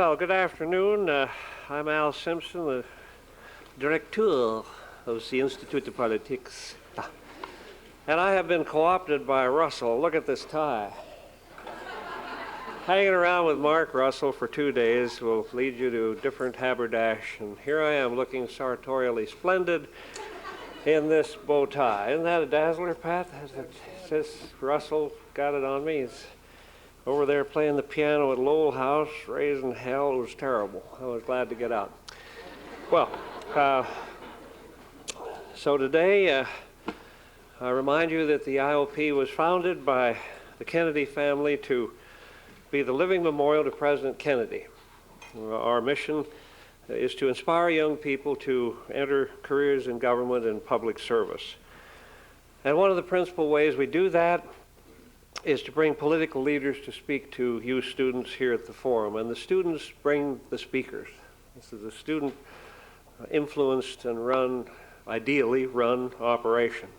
Well, good afternoon. I'm Al Simpson, the director of the Institute of Politics. And I have been co-opted by Russell. Look at this tie. Hanging around with Mark Russell for 2 days will lead you to different haberdash. And here I am looking sartorially splendid in this bow tie. Isn't that a dazzler, Pat? It says Russell got it on me. He's over there playing the piano at Lowell House, raising hell. It was terrible. I was glad to get out. Well, so today I remind you that the IOP was founded by the Kennedy family to be the living memorial to President Kennedy. Our mission is to inspire young people to enter careers in government and public service. And one of the principal ways we do that is to bring political leaders to speak to you students here at the forum. And the students bring the speakers. This is a student-influenced and run, ideally run operation.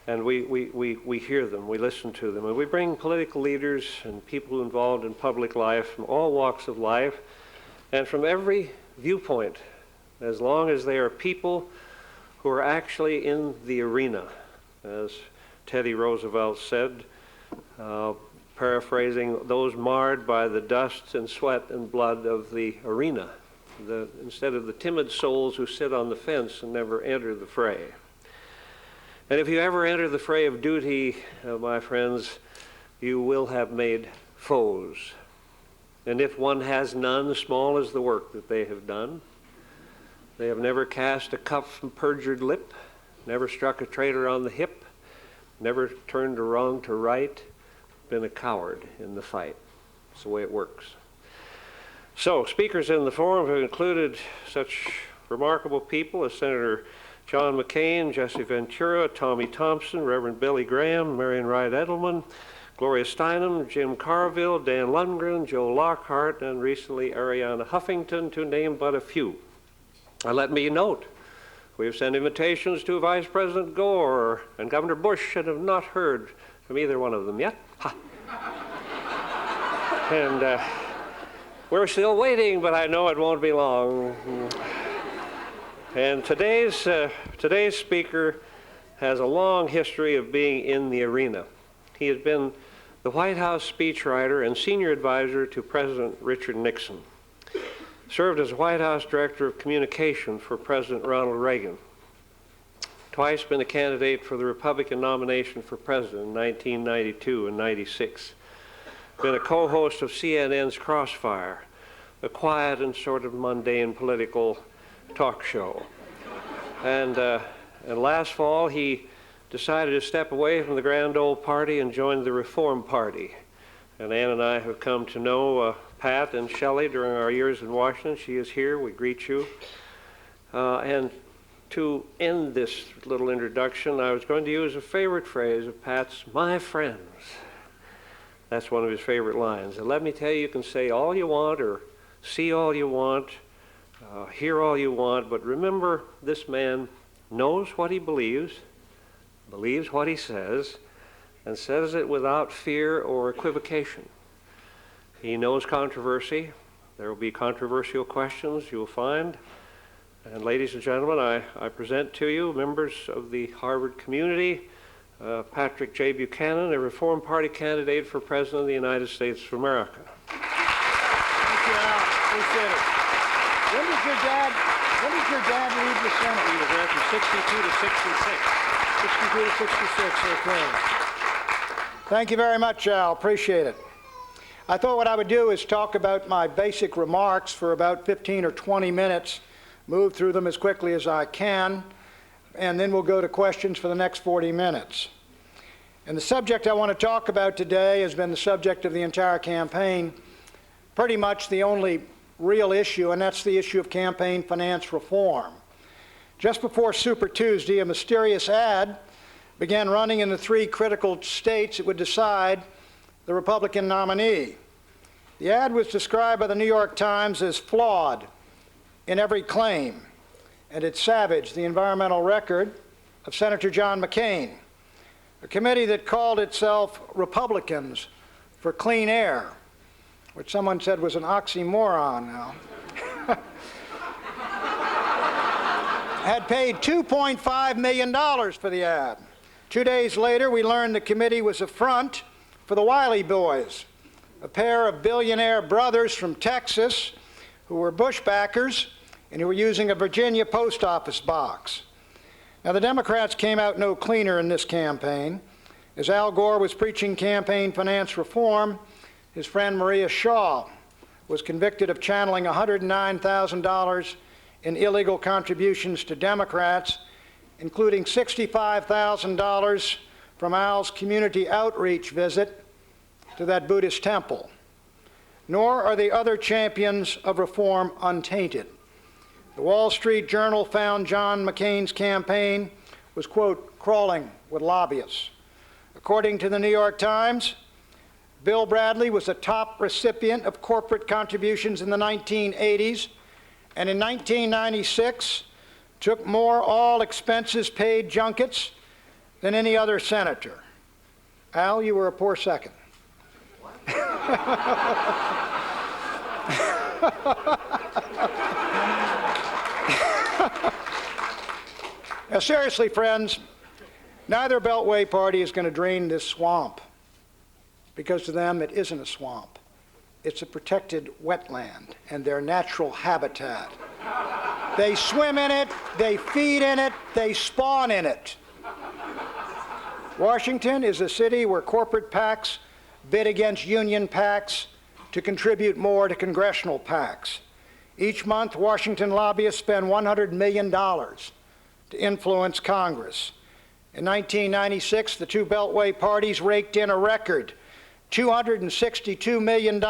And we hear them, we listen to them, and we bring political leaders and people involved in public life from all walks of life and from every viewpoint, as long as they are people who are actually in the arena, as Teddy Roosevelt said, paraphrasing, those marred by the dust and sweat and blood of the arena, instead of the timid souls who sit on the fence and never enter the fray. And if you ever enter the fray of duty, my friends, you will have made foes. And if one has none, small is the work that they have done. They have never cast a cup from perjured lip, never struck a traitor on the hip, never turned a wrong to right, been a coward in the fight. That's the way it works. So, speakers in the forum have included such remarkable people as Senator John McCain, Jesse Ventura, Tommy Thompson, Reverend Billy Graham, Marion Wright Edelman, Gloria Steinem, Jim Carville, Dan Lundgren, Joe Lockhart, and recently Ariana Huffington, to name but a few. Let me note, we have sent invitations to Vice President Gore and Governor Bush and have not heard from either one of them yet. Ha. And we're still waiting, but I know it won't be long. And today's speaker has a long history of being in the arena. He has been the White House speechwriter and senior advisor to President Richard Nixon. Served as White House Director of Communication for President Ronald Reagan. Twice been a candidate for the Republican nomination for president in 1992 and 96. Been a co-host of CNN's Crossfire, a quiet and sort of mundane political talk show. And last fall, he decided to step away from the grand old party and join the Reform Party. And Ann and I have come to know Pat and Shelley during our years in Washington. She is here. We greet you. And to end this little introduction, I was going to use a favorite phrase of Pat's, "my friends." That's one of his favorite lines. And let me tell you, you can say all you want or see all you want, hear all you want, but remember, this man knows what he believes what he says, and says it without fear or equivocation. He knows controversy. There will be controversial questions, you will find. And ladies and gentlemen, I present to you members of the Harvard community, Patrick J. Buchanan, a Reform Party candidate for President of the United States of America. Thank you, Al. Appreciate it. When did your dad leave the Senate? He was there from 62 to 66. 62 to 66, okay. Thank you very much, Al. Appreciate it. I thought what I would do is talk about my basic remarks for about 15 or 20 minutes, move through them as quickly as I can, and then we'll go to questions for the next 40 minutes. And the subject I want to talk about today has been the subject of the entire campaign, pretty much the only real issue, and that's the issue of campaign finance reform. Just before Super Tuesday, a mysterious ad began running in the 3 critical states that would decide the Republican nominee. The ad was described by the New York Times as flawed in every claim, and it savaged the environmental record of Senator John McCain, a committee that called itself Republicans for Clean Air, which someone said was an oxymoron now, had paid $2.5 million for the ad. 2 days later, we learned the committee was a front for the Wiley boys, a pair of billionaire brothers from Texas who were Bush backers and who were using a Virginia post office box. Now, the Democrats came out no cleaner in this campaign. As Al Gore was preaching campaign finance reform, his friend Maria Shaw was convicted of channeling $109,000 in illegal contributions to Democrats, including $65,000 from Al's community outreach visit to that Buddhist temple. Nor are the other champions of reform untainted. The Wall Street Journal found John McCain's campaign was, quote, crawling with lobbyists. According to the New York Times, Bill Bradley was a top recipient of corporate contributions in the 1980s, and in 1996 took more all expenses paid junkets than any other senator. Al, you were a poor second. Now, seriously, friends, neither Beltway party is going to drain this swamp, because to them it isn't a swamp. It's a protected wetland and their natural habitat. They swim in it, they feed in it, they spawn in it. Washington is a city where corporate PACs bid against union PACs to contribute more to congressional PACs. Each month, Washington lobbyists spend $100 million to influence Congress. In 1996, the two Beltway parties raked in a record $262 million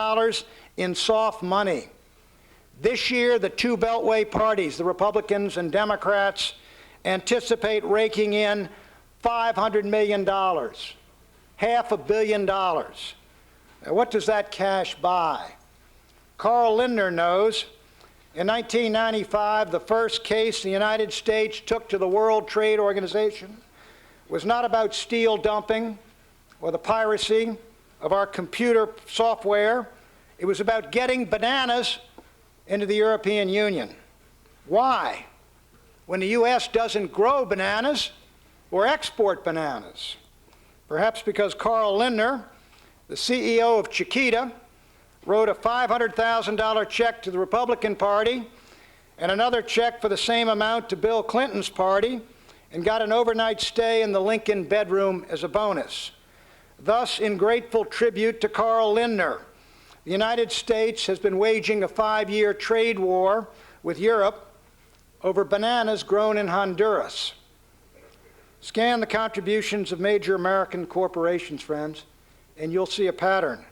in soft money. This year, the two Beltway parties, the Republicans and Democrats, anticipate raking in $500 million, $500 million. Now, what does that cash buy? Carl Lindner knows. In 1995, the first case the United States took to the World Trade Organization was not about steel dumping or the piracy of our computer software. It was about getting bananas into the European Union. Why? When the U.S. doesn't grow bananas or export bananas? Perhaps because Carl Lindner, the CEO of Chiquita, wrote a $500,000 check to the Republican Party and another check for the same amount to Bill Clinton's party, and got an overnight stay in the Lincoln bedroom as a bonus. Thus, in grateful tribute to Carl Lindner, the United States has been waging a 5-year trade war with Europe over bananas grown in Honduras. Scan the contributions of major American corporations, friends, and you'll see a pattern.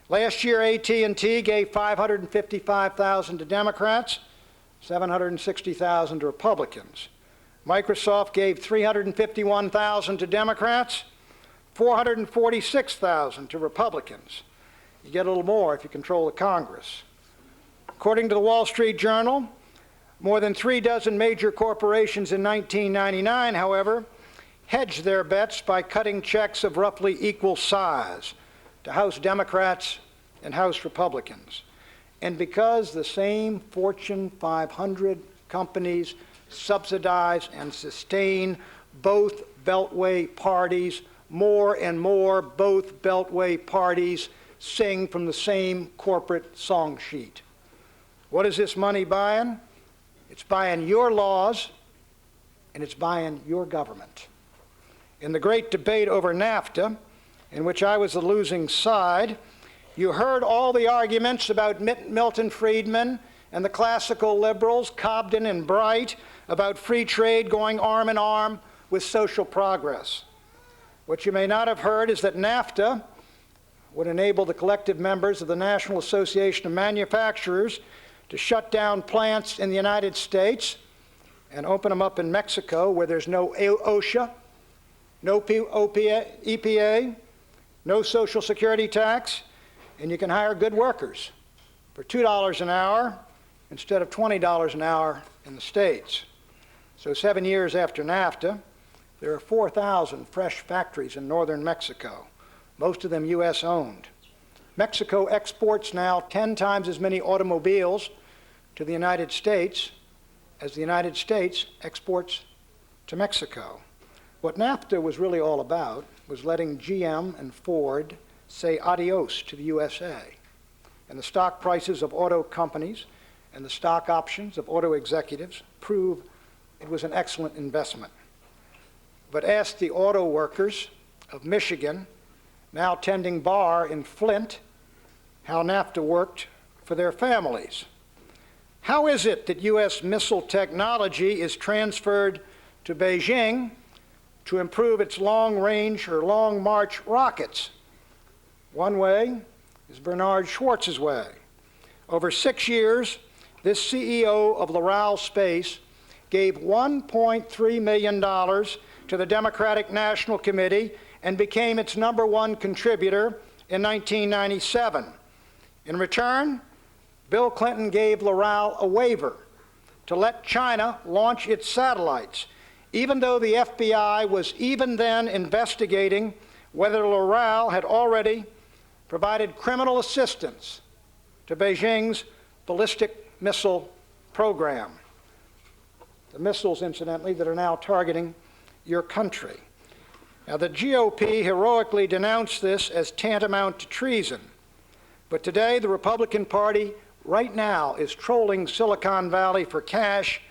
Last year, AT&T gave $555,000 to Democrats, $760,000 to Republicans. Microsoft gave $351,000 to Democrats, $446,000 to Republicans. You get a little more if you control the Congress. According to the Wall Street Journal, more than 36 major corporations in 1999, however, hedged their bets by cutting checks of roughly equal size to House Democrats and House Republicans. And because the same Fortune 500 companies subsidize and sustain both Beltway parties, more and more both Beltway parties sing from the same corporate song sheet. What is this money buying? It's buying your laws, and it's buying your government. In the great debate over NAFTA, in which I was the losing side, you heard all the arguments about Milton Friedman and the classical liberals, Cobden and Bright, about free trade going arm in arm with social progress. What you may not have heard is that NAFTA would enable the collective members of the National Association of Manufacturers to shut down plants in the United States and open them up in Mexico, where there's no OSHA, no EPA, no Social Security tax, and you can hire good workers for $2 an hour instead of $20 an hour in the States. So 7 years after NAFTA, there are 4,000 fresh factories in northern Mexico, most of them U.S. owned. Mexico exports now 10 times as many automobiles to the United States as the United States exports to Mexico. What NAFTA was really all about was letting GM and Ford say adios to the USA. And the stock prices of auto companies and the stock options of auto executives prove it was an excellent investment. But ask the auto workers of Michigan, now tending bar in Flint, how NAFTA worked for their families. How is it that U.S. missile technology is transferred to Beijing to improve its long-range or long-march rockets? One way is Bernard Schwartz's way. Over 6 years, this CEO of Loral Space gave $1.3 million to the Democratic National Committee and became its #1 contributor in 1997. In return, Bill Clinton gave Loral a waiver to let China launch its satellites, even though the FBI was even then investigating whether Loral had already provided criminal assistance to Beijing's ballistic missile program. The missiles, incidentally, that are now targeting your country. Now, the GOP heroically denounced this as tantamount to treason. But today, the Republican Party right now is trolling Silicon Valley for cash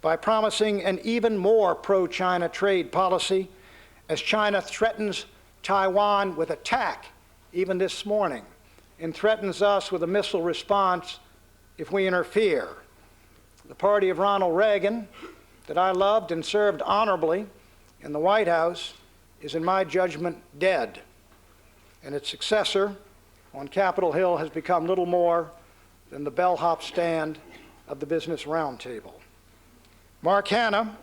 by promising an even more pro-China trade policy as China threatens Taiwan with attack even this morning and threatens us with a missile response if we interfere. The party of Ronald Reagan, that I loved and served honorably in the White House, is in my judgment dead, and its successor on Capitol Hill has become little more than the bellhop stand of the Business Roundtable. Mark Hanna,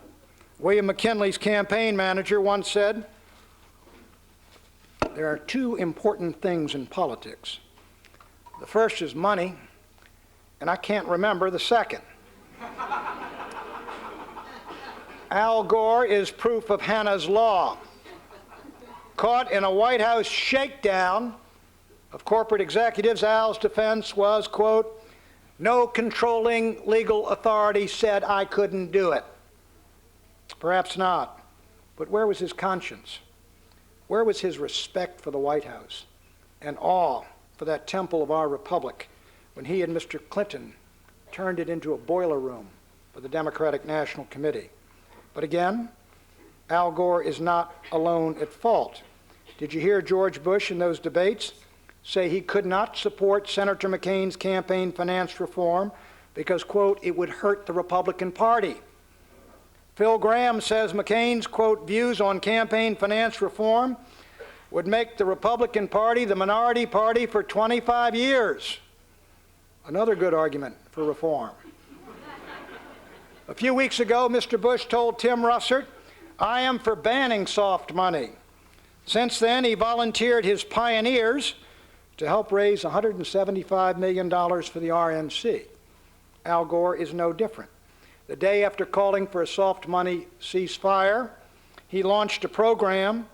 William McKinley's campaign manager, once said, "There are two important things in politics. The first is money, and I can't remember the second." Al Gore is proof of Hanna's law. Caught in a White House shakedown of corporate executives, Al's defense was, quote, "No controlling legal authority said I couldn't do it." Perhaps not, but where was his conscience? Where was his respect for the White House and awe for that temple of our republic when he and Mr. Clinton turned it into a boiler room for the Democratic National Committee? But again, Al Gore is not alone at fault. Did you hear George Bush in those debates say he could not support Senator McCain's campaign finance reform because, quote, "it would hurt the Republican Party"? Phil Gramm says McCain's, quote, "views on campaign finance reform would make the Republican Party the minority party for 25 years. Another good argument for reform. A few weeks ago, Mr. Bush told Tim Russert, "I am for banning soft money." Since then, he volunteered his pioneers to help raise $175 million for the RNC. Al Gore is no different. The day after calling for a soft money ceasefire, he launched a program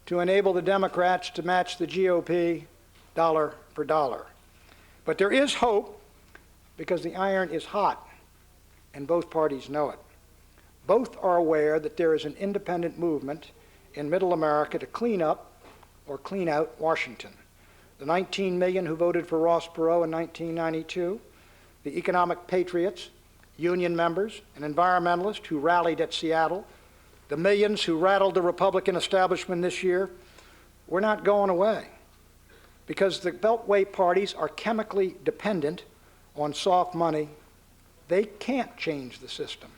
to enable the Democrats to match the GOP dollar for dollar. But there is hope because the iron is hot, and both parties know it. Both are aware that there is an independent movement in Middle America to clean up or clean out Washington. The 19 million who voted for Ross Perot in 1992, the economic patriots, union members, and environmentalists who rallied at Seattle, the millions who rattled the Republican establishment this year, we're not going away because the Beltway parties are chemically dependent on soft money. They can't change the system,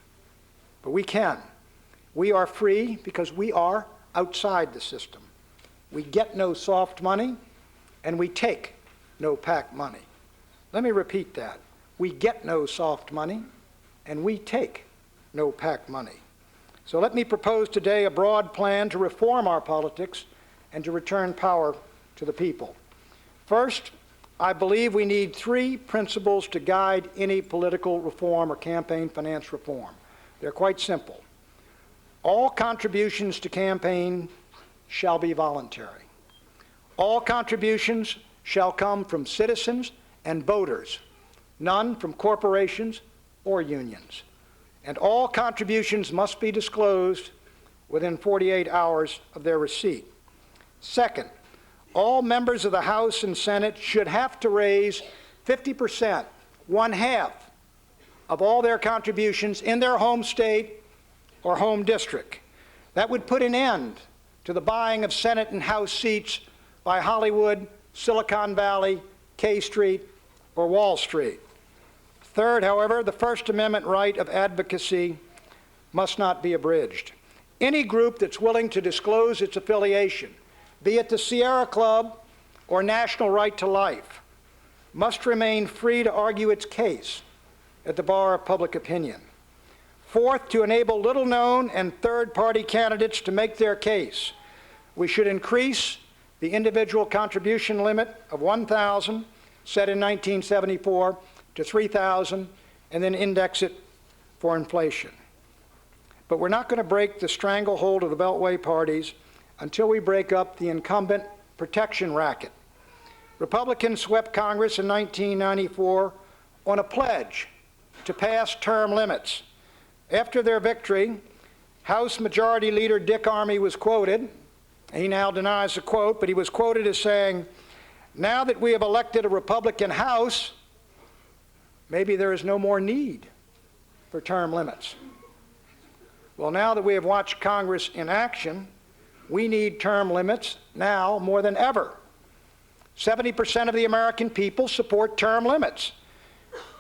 but we can. We are free because we are outside the system. We get no soft money, and we take no PAC money. Let me repeat that. We get no soft money, and we take no PAC money. So let me propose today a broad plan to reform our politics and to return power to the people. First, I believe we need 3 principles to guide any political reform or campaign finance reform. They're quite simple. All contributions to campaign shall be voluntary. All contributions shall come from citizens and voters, none from corporations or unions. And all contributions must be disclosed within 48 hours of their receipt. Second, all members of the House and Senate should have to raise 50%, one-half, of all their contributions in their home state or home district. That would put an end to the buying of Senate and House seats by Hollywood, Silicon Valley, K Street, or Wall Street. Third, however, the First Amendment right of advocacy must not be abridged. Any group that's willing to disclose its affiliation, be it the Sierra Club or National Right to Life, must remain free to argue its case at the bar of public opinion. Fourth, to enable little-known and third-party candidates to make their case, we should increase the individual contribution limit of $1,000, set in 1974, to $3,000, and then index it for inflation. But we're not going to break the stranglehold of the Beltway parties until we break up the incumbent protection racket. Republicans swept Congress in 1994 on a pledge to pass term limits. After their victory, House Majority Leader Dick Armey was quoted. He now denies the quote, but he was quoted as saying, "Now that we have elected a Republican House, maybe there is no more need for term limits." Well, now that we have watched Congress in action, we need term limits now more than ever. 70% of the American people support term limits.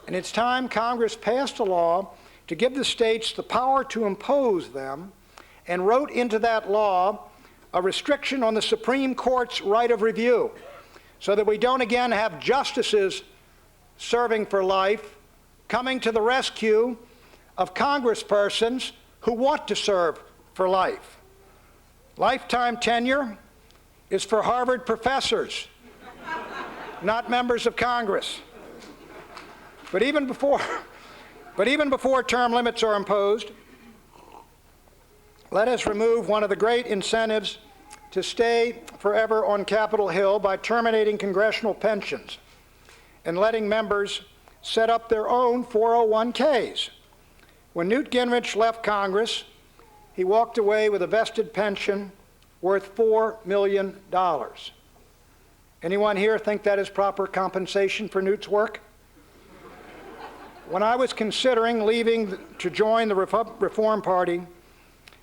And it's time Congress passed a law to give the states the power to impose them and wrote into that law a restriction on the Supreme Court's right of review so that we don't again have justices serving for life coming to the rescue of congresspersons who want to serve for life. Lifetime tenure is for Harvard professors, not members of Congress. But even before term limits are imposed, let us remove one of the great incentives to stay forever on Capitol Hill by terminating congressional pensions and letting members set up their own 401ks. When Newt Gingrich left Congress, he walked away with a vested pension worth $4 million. Anyone here think that is proper compensation for Newt's work? When I was considering leaving to join the Reform Party,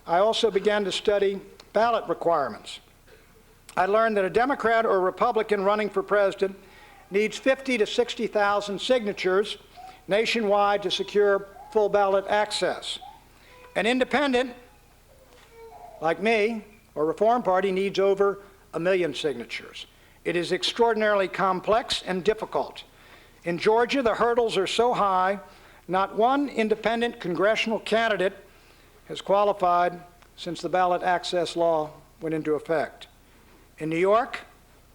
I also began to study ballot requirements. I learned that a Democrat or a Republican running for president needs 50 to 60,000 signatures nationwide to secure full ballot access. An independent, like me, or Reform Party, needs over 1 million signatures. It is extraordinarily complex and difficult. In Georgia, the hurdles are so high, not one independent congressional candidate has qualified since the ballot access law went into effect. In New York,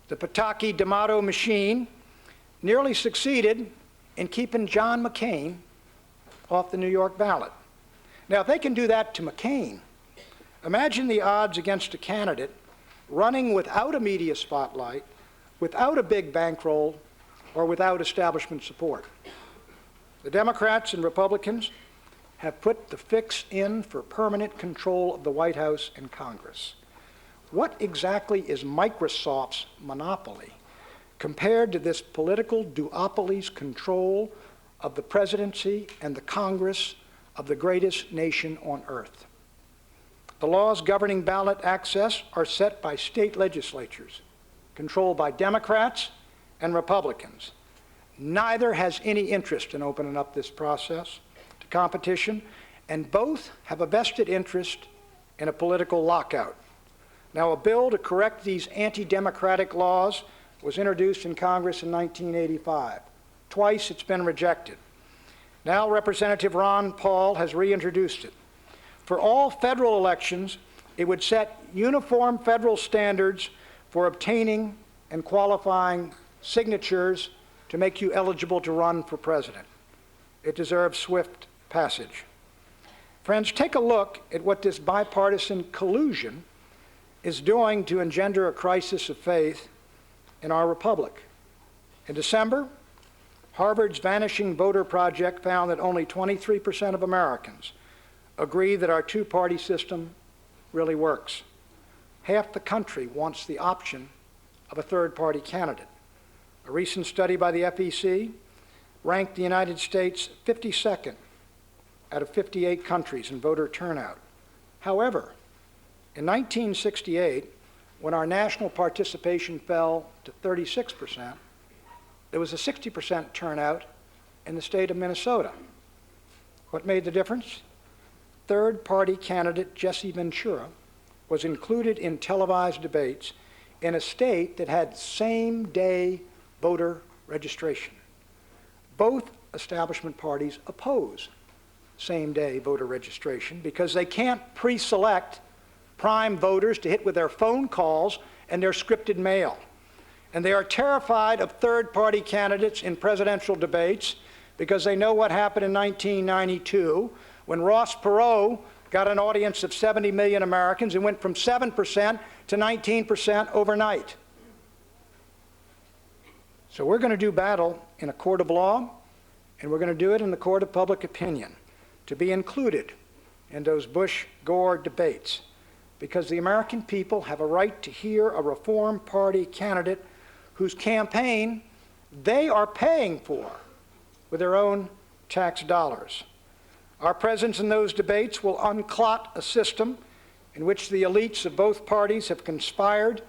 the Pataki-D'Amato machine nearly succeeded in keeping John McCain off the New York ballot. Now, if they can do that to McCain, imagine the odds against a candidate running without a media spotlight, without a big bankroll, or without establishment support. The Democrats and Republicans have put the fix in for permanent control of the White House and Congress. What exactly is Microsoft's monopoly compared to this political duopoly's control of the presidency and the Congress of the greatest nation on earth? The laws governing ballot access are set by state legislatures, controlled by Democrats and Republicans. Neither has any interest in opening up this process to competition, and both have a vested interest in a political lockout. Now, a bill to correct these anti-democratic laws was introduced in Congress in 1985. Twice it's been rejected. Now Representative Ron Paul has reintroduced it. For all federal elections, it would set uniform federal standards for obtaining and qualifying signatures to make you eligible to run for president. It deserves swift passage. Friends, take a look at what this bipartisan collusion is doing to engender a crisis of faith in our republic. In December, Harvard's Vanishing Voter Project found that only 23% of Americans agree that our two-party system really works. Half the country wants the option of a third-party candidate. A recent study by the FEC ranked the United States 52nd out of 58 countries in voter turnout. However, in 1968, when our national participation fell to 36%, there was a 60% turnout in the state of Minnesota. What made the difference? Third-party candidate Jesse Ventura was included in televised debates in a state that had same-day voter registration. Both establishment parties oppose same-day voter registration because they can't pre-select prime voters to hit with their phone calls and their scripted mail. And they are terrified of third-party candidates in presidential debates because they know what happened in 1992 when Ross Perot got an audience of 70 million Americans and went from 7% to 19% overnight. So we're going to do battle in a court of law, and we're going to do it in the court of public opinion to be included in those Bush-Gore debates, because the American people have a right to hear a Reform Party candidate whose campaign they are paying for with their own tax dollars. Our presence in those debates will unclot a system in which the elites of both parties have conspired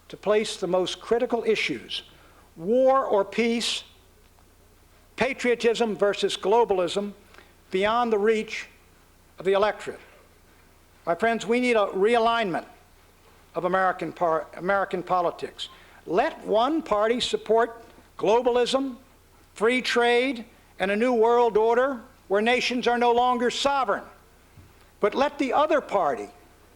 to place the most critical issues, war or peace, patriotism versus globalism, beyond the reach of the electorate. My friends, we need a realignment of American politics. Let one party support globalism, free trade, and a new world order where nations are no longer sovereign. But let the other party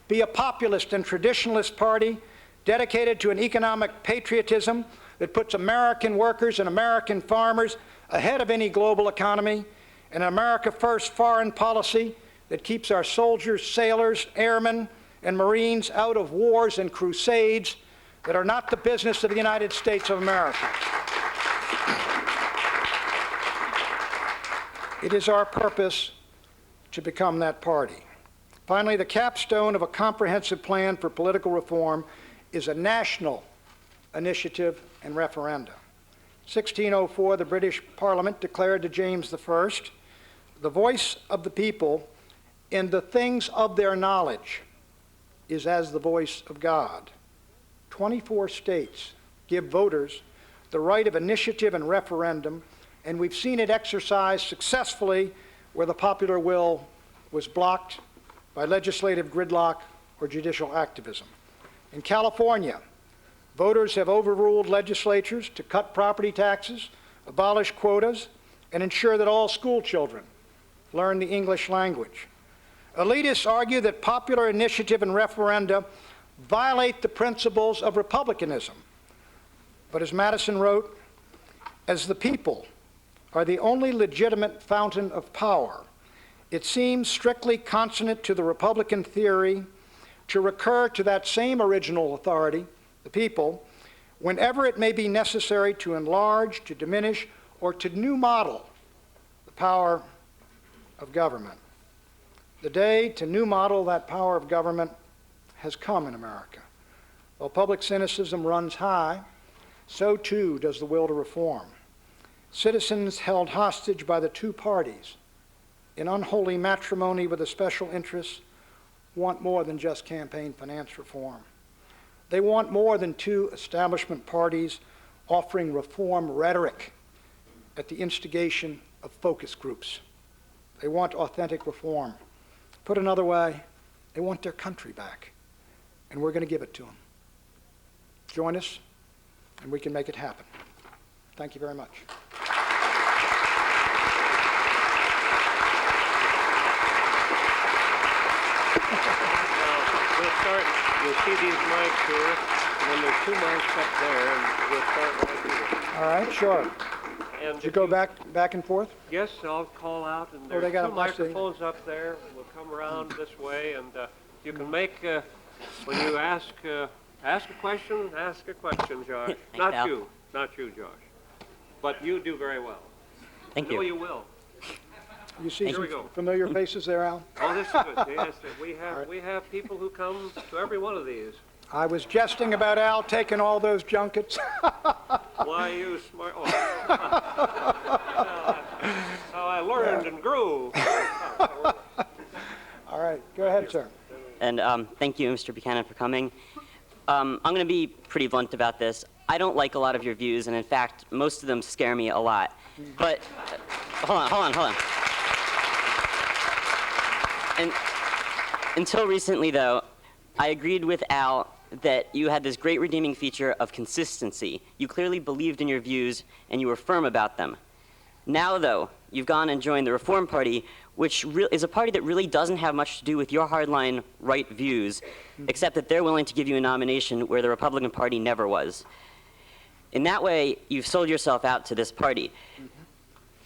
be a populist and traditionalist party dedicated to an economic patriotism that puts American workers and American farmers ahead of any global economy, and an America First foreign policy that keeps our soldiers, sailors, airmen, and Marines out of wars and crusades that are not the business of the United States of America. It is our purpose to become that party. Finally, the capstone of a comprehensive plan for political reform is a national initiative and referenda. 1604, the British Parliament declared to James I, "The voice of the people in the things of their knowledge is as the voice of God." 24 states give voters the right of initiative and referendum, and we've seen it exercised successfully where the popular will was blocked by legislative gridlock or judicial activism. In California, voters have overruled legislatures to cut property taxes, abolish quotas, and ensure that all school children learn the English language. Elitists argue that popular initiative and referenda violate the principles of republicanism. But as Madison wrote, "As the people are the only legitimate fountain of power, it seems strictly consonant to the Republican theory to recur to that same original authority, the people, whenever it may be necessary to enlarge, to diminish, or to new model the power of government." The day to new model that power of government has come in America. While public cynicism runs high, so too does the will to reform. Citizens held hostage by the two parties in unholy matrimony with a special interest want more than just campaign finance reform. They want more than two establishment parties offering reform rhetoric at the instigation of focus groups. They want authentic reform. Put another way, they want their country back, and we're going to give it to them. Join us, and we can make it happen. Thank you very much. We'll start, you'll see these mics here, and then there's two mics up there, and we'll start right here. All right, sure. And Did you go back and forth? Yes, I'll call out, and they there's got two a mic thing. microphones up there. We'll come around this way, and you can make, when you ask a question, Josh. Not you, Josh. but you do very well. Thank I know you. you will. You see Here some we go. familiar faces there, Al? Oh, this is good. Yes, we have people who come to every one of these. I was jesting about Al taking all those junkets. Why you smart? Oh. How I learned and grew. All right, go ahead, sir. And thank you, Mr. Buchanan, for coming. I'm going to be pretty blunt about this. I don't like a lot of your views, and in fact, most of them scare me a lot. But hold on. And until recently, though, I agreed with Al that you had this great redeeming feature of consistency. You clearly believed in your views, and you were firm about them. Now, though, you've gone and joined the Reform Party, which is a party that really doesn't have much to do with your hardline right views, except that they're willing to give you a nomination where the Republican Party never was. In that way, you've sold yourself out to this party.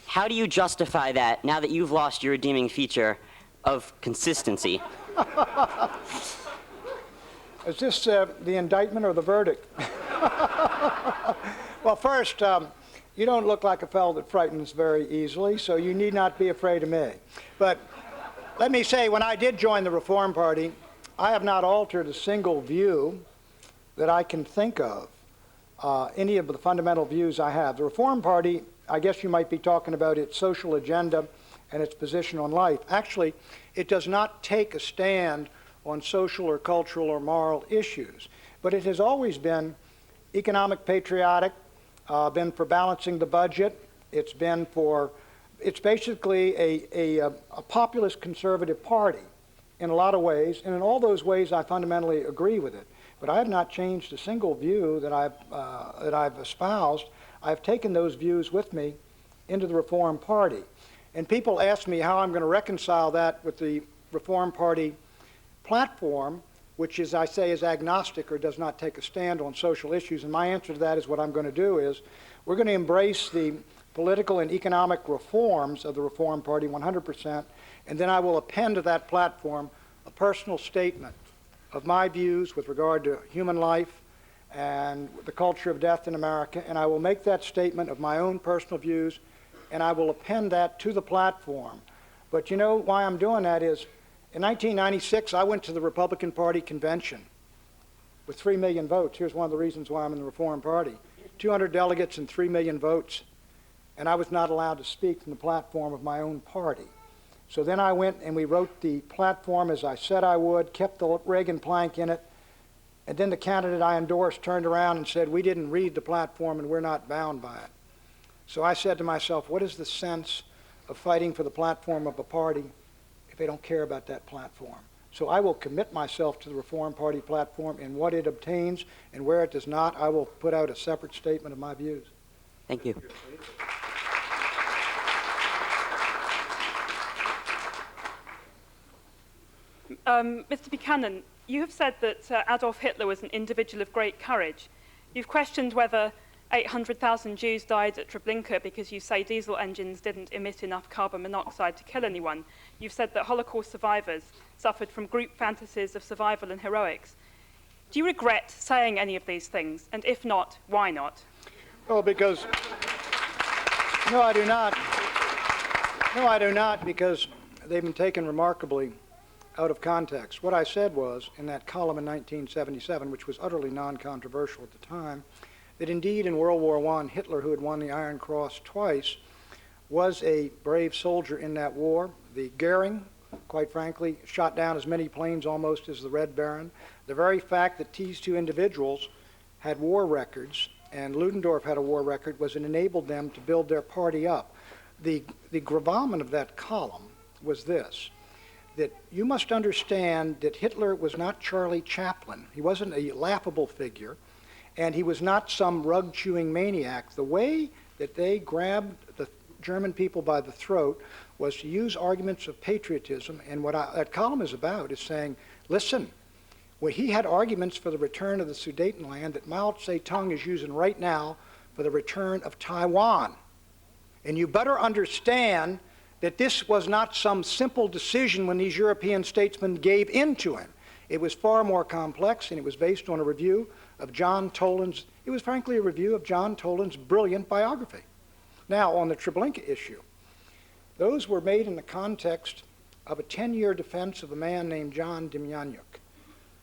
How do you justify that now that you've lost your redeeming feature of consistency? Is this the indictment or the verdict? Well, first, you don't look like a fellow that frightens very easily, so you need not be afraid of me. But let me say, when I did join the Reform Party, I have not altered a single view that I can think of, any of the fundamental views I have. The Reform Party, I guess you might be talking about its social agenda and its position on life. Actually, it does not take a stand on social or cultural or moral issues, but it has always been economic patriotic, been for balancing the budget. It's basically a populist conservative party in a lot of ways, and in all those ways I fundamentally agree with it. But I have not changed a single view that I've espoused. I've taken those views with me into the Reform Party. And people ask me how I'm going to reconcile that with the Reform Party platform, which is, I say, is agnostic or does not take a stand on social issues. And my answer to that is what I'm going to do is we're going to embrace the political and economic reforms of the Reform Party 100%, and then I will append to that platform a personal statement of my views with regard to human life and the culture of death in America, and I will make that statement of my own personal views, and I will append that to the platform. But you know why I'm doing that is, in 1996, I went to the Republican Party convention with 3 million votes. Here's one of the reasons why I'm in the Reform Party. 200 delegates and 3 million votes, and I was not allowed to speak from the platform of my own party. So then I went and we wrote the platform as I said I would, kept the Reagan plank in it, and then the candidate I endorsed turned around and said, we didn't read the platform and we're not bound by it. So I said to myself, what is the sense of fighting for the platform of a party if they don't care about that platform? So I will commit myself to the Reform Party platform, and what it obtains and where it does not, I will put out a separate statement of my views. Thank you. Mr. Buchanan, you have said that Adolf Hitler was an individual of great courage. You've questioned whether 800,000 Jews died at Treblinka because you say diesel engines didn't emit enough carbon monoxide to kill anyone. You've said that Holocaust survivors suffered from group fantasies of survival and heroics. Do you regret saying any of these things? And if not, why not? Well, because, no, I do not. No, I do not, because they've been taken remarkably out of context. What I said was, in that column in 1977, which was utterly non-controversial at the time, that indeed in World War I, Hitler, who had won the Iron Cross twice, was a brave soldier in that war. The Goering, quite frankly, shot down as many planes almost as the Red Baron. The very fact that these two individuals had war records, and Ludendorff had a war record, was it enabled them to build their party up. The gravamen of that column was this, that you must understand that Hitler was not Charlie Chaplin. He wasn't a laughable figure, and he was not some rug-chewing maniac. The way that they grabbed the German people by the throat was to use arguments of patriotism, and what that column is about is saying, listen, when he had arguments for the return of the Sudetenland that Mao Zedong is using right now for the return of Taiwan. And you better understand that this was not some simple decision when these European statesmen gave in to him. It was far more complex, and it was based on a review of John Toland's, it was frankly a review of John Toland's brilliant biography. Now, on the Treblinka issue, those were made in the context of a 10-year defense of a man named John Demjanjuk,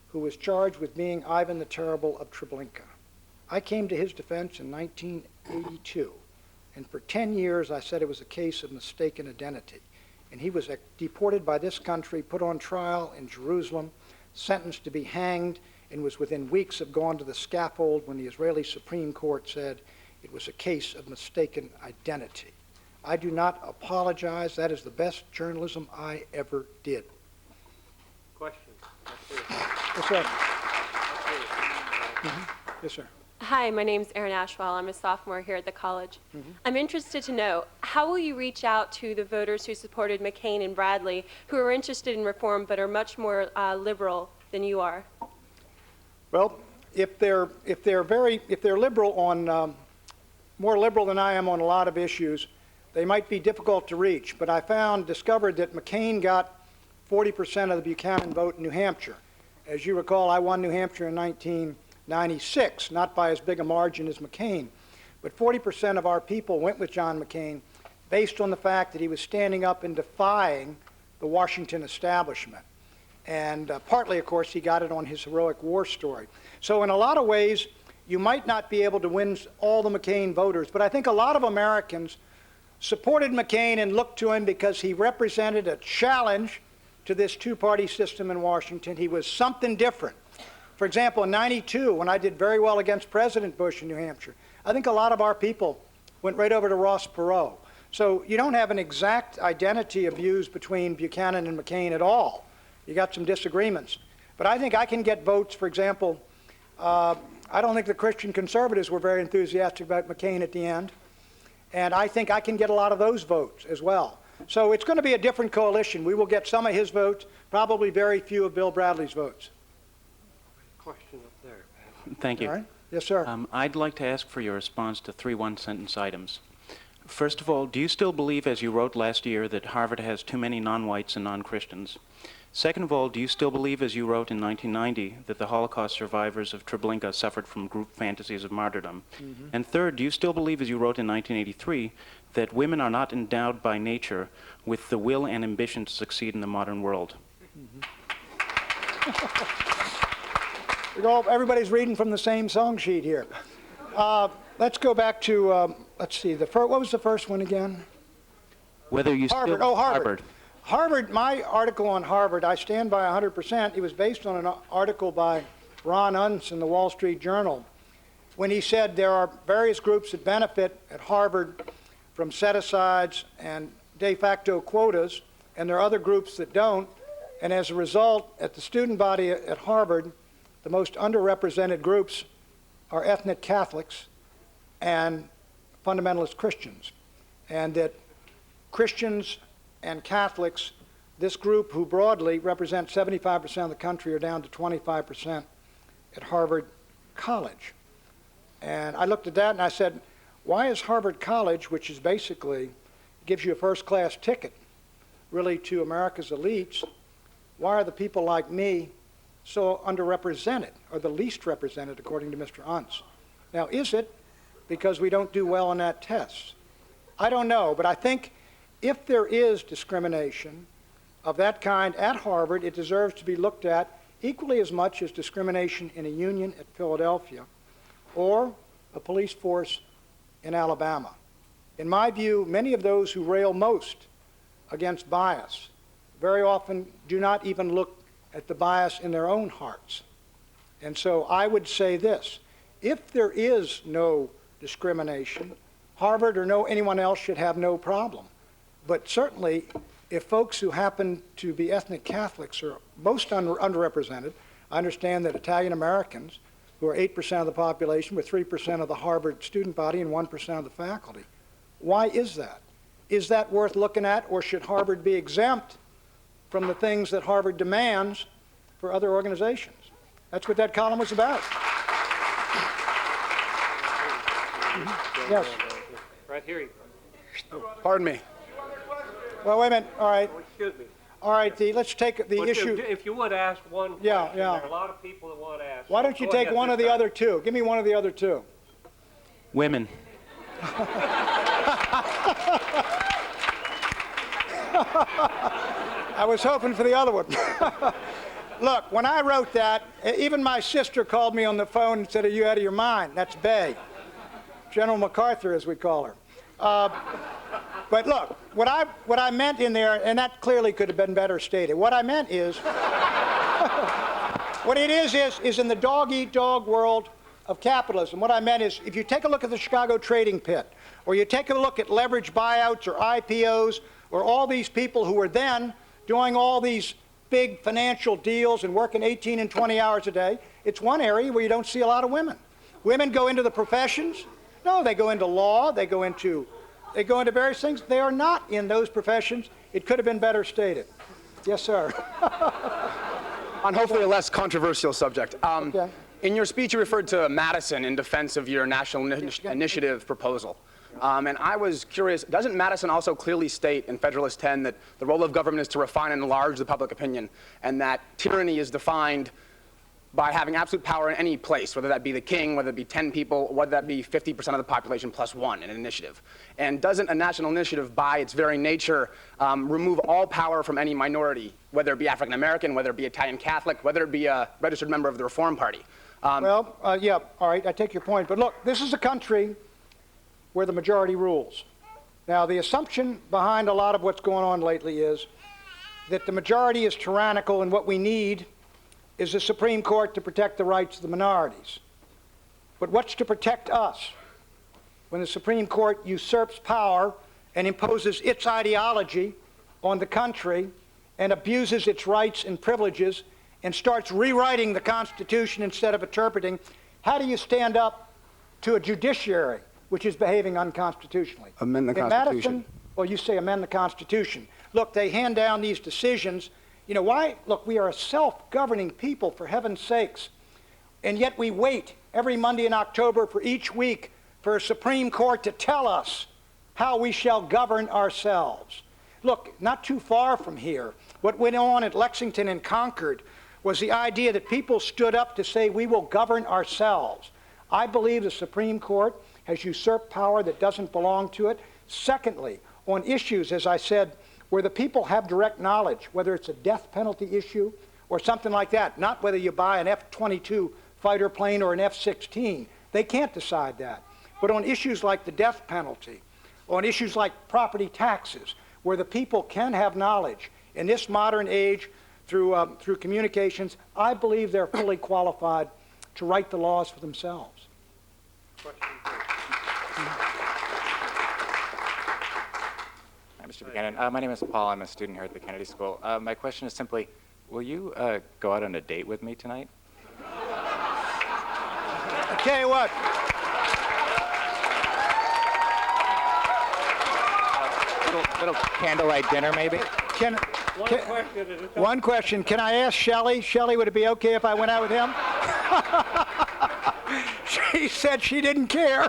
who was charged with being Ivan the Terrible of Treblinka. I came to his defense in 1982, and for 10 years I said it was a case of mistaken identity. And he was deported by this country, put on trial in Jerusalem, sentenced to be hanged, and was within weeks of going to the scaffold when the Israeli Supreme Court said it was a case of mistaken identity. I do not apologize. That is the best journalism I ever did. Question. Yes, sir. Yes, sir. Hi, my name's Erin Ashwell. I'm a sophomore here at the college. I'm interested to know, how will you reach out to the voters who supported McCain and Bradley, who are interested in reform but are much more liberal than you are? Well, if they're liberal on more liberal than I am on a lot of issues, they might be difficult to reach. But I discovered that McCain got 40% of the Buchanan vote in New Hampshire. As you recall, I won New Hampshire in 1996, not by as big a margin as McCain, but 40% of our people went with John McCain based on the fact that he was standing up and defying the Washington establishment. And partly, of course, he got it on his heroic war story. So in a lot of ways, you might not be able to win all the McCain voters, but I think a lot of Americans supported McCain and looked to him because he represented a challenge to this two-party system in Washington. He was something different. For example, in '92, when I did very well against President Bush in New Hampshire, I think a lot of our people went right over to Ross Perot. So you don't have an exact identity of views between Buchanan and McCain at all. You got some disagreements. But I think I can get votes, for example, I don't think the Christian conservatives were very enthusiastic about McCain at the end. And I think I can get a lot of those votes as well. So it's going to be a different coalition. We will get some of his votes, probably very few of Bill Bradley's votes. Question up there. Thank you. All right? Yes, sir. I'd like to ask for your response to 3 one-sentence items. First of all, do you still believe, as you wrote last year, that Harvard has too many non-whites and non-Christians? Second of all, do you still believe, as you wrote in 1990, that the Holocaust survivors of Treblinka suffered from group fantasies of martyrdom? And third, do you still believe, as you wrote in 1983, that women are not endowed by nature with the will and ambition to succeed in the modern world? Everybody's reading from the same song sheet here. Let's go back to, let's see, what was the first one again? Whether you Harvard. still... Oh, Harvard. Harvard, my article on Harvard, I stand by 100%. It was based on an article by Ron Unz in the Wall Street Journal when he said there are various groups that benefit at Harvard from set-asides and de facto quotas, and there are other groups that don't. And as a result, at the student body at Harvard, the most underrepresented groups are ethnic Catholics and fundamentalist Christians. And that Christians and Catholics, this group who broadly represent 75% of the country, are down to 25% at Harvard College. And I looked at that and I said, why is Harvard College, which is basically, gives you a first-class ticket really to America's elites, why are the people like me so underrepresented, or the least represented, according to Mr. Unz? Now, is it because we don't do well on that test? I don't know, but I think if there is discrimination of that kind at Harvard, it deserves to be looked at equally as much as discrimination in a union at Philadelphia or a police force in Alabama. In my view, many of those who rail most against bias very often do not even look at the bias in their own hearts. And so I would say this: if there is no discrimination, Harvard or anyone else should have no problem. But certainly, if folks who happen to be ethnic Catholics are most underrepresented, I understand that Italian Americans, who are 8% of the population, with 3% of the Harvard student body and 1% of the faculty. Why is that? Is that worth looking at, or should Harvard be exempt from the things that Harvard demands for other organizations? That's what that column was about. Yes. Right here. Pardon me. Well, wait a minute. All right. Oh, excuse me. All right. Let's take the issue. If you would ask one question, Yeah. there are a lot of people that want to ask. Why don't you take one of the other two? Give me one of the other two. Women. I was hoping for the other one. Look, when I wrote that, even my sister called me on the phone and said, "Are you out of your mind?" That's Bay. General MacArthur, as we call her. But look, what I meant in there, and that clearly could have been better stated. What I meant is, what it is in the dog-eat-dog world of capitalism. What I meant is, if you take a look at the Chicago trading pit, or you take a look at leverage buyouts or IPOs, or all these people who were then doing all these big financial deals and working 18 and 20 hours a day, it's one area where you don't see a lot of women. Women go into the professions. No, they go into law. They go into various things. They are not in those professions. It could have been better stated. Yes, sir. On hopefully a less controversial subject. Okay. In your speech, you referred to Madison in defense of your national initiative proposal. And I was curious, doesn't Madison also clearly state in Federalist 10 that the role of government is to refine and enlarge the public opinion, and that tyranny is defined by having absolute power in any place, whether that be the king, whether it be 10 people, whether that be 50% of the population plus one in an initiative? And doesn't a national initiative, by its very nature, remove all power from any minority, whether it be African American, whether it be Italian Catholic, whether it be a registered member of the Reform Party? Yeah, all right, I take your point. But look, this is a country where the majority rules. Now, the assumption behind a lot of what's going on lately is that the majority is tyrannical, and what we need is the Supreme Court to protect the rights of the minorities. But what's to protect us when the Supreme Court usurps power and imposes its ideology on the country and abuses its rights and privileges and starts rewriting the Constitution instead of interpreting? How do you stand up to a judiciary which is behaving unconstitutionally? Amend the In Constitution. Madison, well, you say amend the Constitution. Look, they hand down these decisions. You know why? Look, we are a self-governing people, for heaven's sakes. And yet we wait every Monday in October for each week for a Supreme Court to tell us how we shall govern ourselves. Look, not too far from here, what went on at Lexington and Concord was the idea that people stood up to say, we will govern ourselves. I believe the Supreme Court has usurped power that doesn't belong to it. Secondly, on issues, as I said, where the people have direct knowledge, whether it's a death penalty issue or something like that, not whether you buy an F-22 fighter plane or an F-16. They can't decide that. But on issues like the death penalty, on issues like property taxes, where the people can have knowledge in this modern age through communications, I believe they're fully qualified to write the laws for themselves. Hi, Mr. Buchanan. My name is Paul. I'm a student here at the Kennedy School. My question is simply, will you go out on a date with me tonight? I tell you what. Little candlelight dinner, maybe? One question. Can I ask Shelley? Shelley, would it be okay if I went out with him? She said she did't care.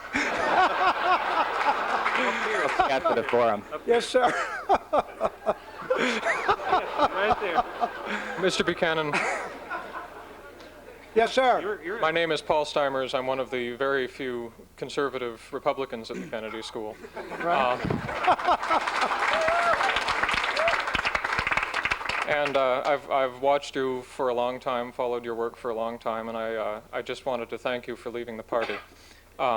After the forum. Yes, sir. Right there. Mr. Buchanan, Yes, sir. my name is Paul Steimers. I'm one of the very few conservative Republicans at the Kennedy School. And I've watched you for a long time, followed your work for a long time, and I just wanted to thank you for leaving the party. Okay.